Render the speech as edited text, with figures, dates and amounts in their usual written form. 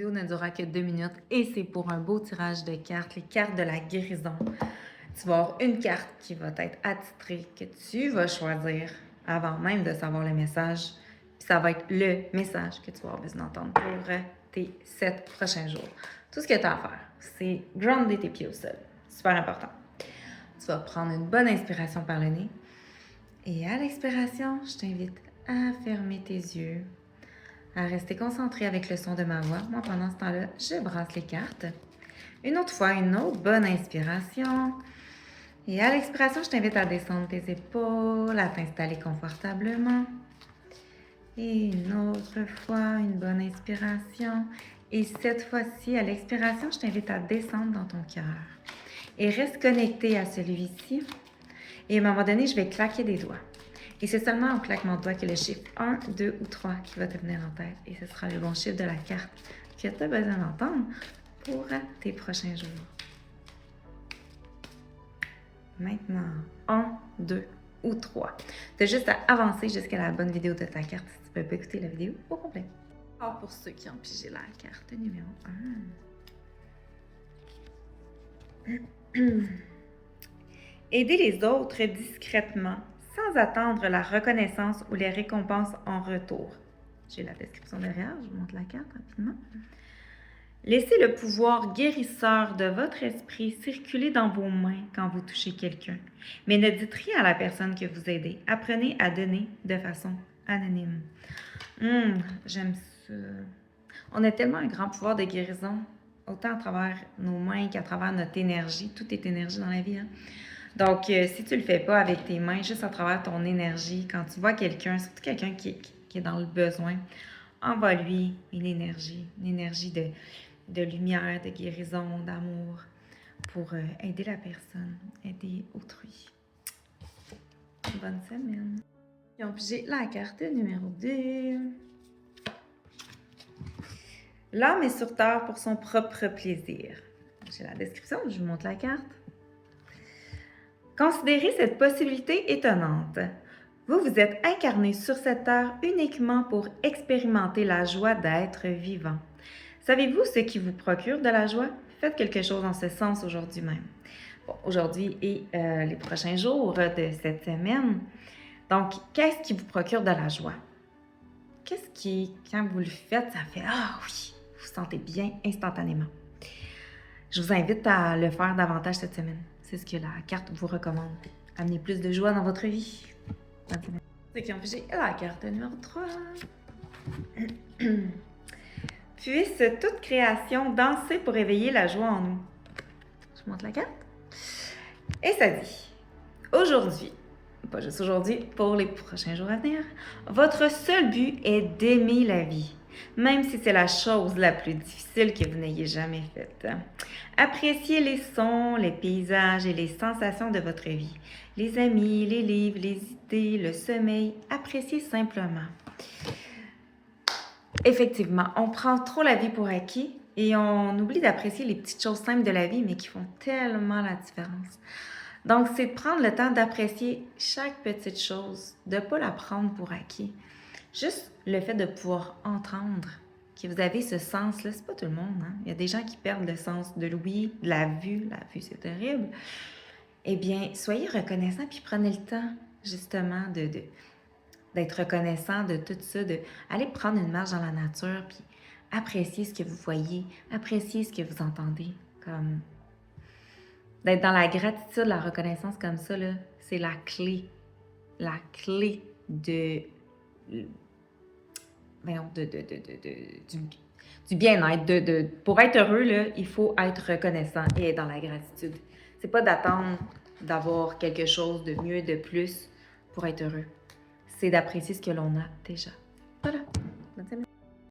vidéo ne durera que 2 minutes et c'est pour un beau tirage de cartes, les cartes de la guérison. Tu vas avoir une carte qui va être attitrée, que tu vas choisir avant même de savoir le message. Puis ça va être le message que tu vas avoir besoin d'entendre pour tes 7 prochains jours. Tout ce que tu as à faire, c'est grounder tes pieds au sol. Super important. Tu vas prendre une bonne inspiration par le nez. Et à l'expiration, je t'invite à fermer tes yeux, à rester concentré avec le son de ma voix. Moi, pendant ce temps-là, je brasse les cartes. Une autre fois, une autre bonne inspiration. Et à l'expiration, je t'invite à descendre tes épaules, à t'installer confortablement. Et une autre fois, une bonne inspiration. Et cette fois-ci, à l'expiration, je t'invite à descendre dans ton cœur. Et reste connecté à celui-ci. Et à un moment donné, je vais claquer des doigts. Et c'est seulement en claquement de doigts que le chiffre 1, 2 ou 3 qui va te venir en tête. Et ce sera le bon chiffre de la carte que tu as besoin d'entendre pour tes prochains jours. Maintenant, 1, 2 ou 3. Tu as juste à avancer jusqu'à la bonne vidéo de ta carte si tu ne peux pas écouter la vidéo au complet. Alors pour ceux qui ont pigé la carte numéro 1. Aider les autres discrètement, sans attendre la reconnaissance ou les récompenses en retour. J'ai la description derrière, je vous montre la carte rapidement. Laissez le pouvoir guérisseur de votre esprit circuler dans vos mains quand vous touchez quelqu'un. Mais ne dites rien à la personne que vous aidez. Apprenez à donner de façon anonyme. J'aime ça. On a tellement un grand pouvoir de guérison, autant à travers nos mains qu'à travers notre énergie. Tout est énergie dans la vie, hein? Donc, si tu ne le fais pas avec tes mains, juste à travers ton énergie, quand tu vois quelqu'un, surtout quelqu'un qui est dans le besoin, envoie-lui une énergie de lumière, de guérison, d'amour pour aider la personne, aider autrui. Bonne semaine. Donc, j'ai la carte numéro 2. L'homme est sur terre pour son propre plaisir. J'ai la description, je vous montre la carte. Considérez cette possibilité étonnante. Vous vous êtes incarné sur cette terre uniquement pour expérimenter la joie d'être vivant. Savez-vous ce qui vous procure de la joie? Faites quelque chose en ce sens aujourd'hui même. Bon, aujourd'hui et les prochains jours de cette semaine. Donc, qu'est-ce qui vous procure de la joie? Qu'est-ce qui, quand vous le faites, ça fait « Ah oui! » Vous vous sentez bien instantanément. Je vous invite à le faire davantage cette semaine. C'est ce que la carte vous recommande. Amenez plus de joie dans votre vie. Ceux qui ont pigé la carte numéro 3. Puisse toute création danser pour éveiller la joie en nous. Je montre la carte. Et ça dit, aujourd'hui, pas juste aujourd'hui, pour les prochains jours à venir, votre seul but est d'aimer la vie, même si c'est la chose la plus difficile que vous n'ayez jamais faite. Appréciez les sons, les paysages et les sensations de votre vie. Les amis, les livres, les idées, le sommeil. Appréciez simplement. Effectivement, on prend trop la vie pour acquis et on oublie d'apprécier les petites choses simples de la vie, mais qui font tellement la différence. Donc, c'est de prendre le temps d'apprécier chaque petite chose, de ne pas la prendre pour acquis. Juste le fait de pouvoir entendre que vous avez ce sens-là, c'est pas tout le monde, hein? Il y a des gens qui perdent le sens de l'ouïe, de la vue c'est terrible. Eh bien, soyez reconnaissants puis prenez le temps, justement, d'être reconnaissant de tout ça, d'aller prendre une marche dans la nature puis apprécier ce que vous voyez, apprécier ce que vous entendez, comme d'être dans la gratitude, la reconnaissance comme ça, là, c'est la clé du bien-être. Pour être heureux, là, il faut être reconnaissant et être dans la gratitude. C'est pas d'attendre d'avoir quelque chose de mieux, de plus pour être heureux. C'est d'apprécier ce que l'on a déjà.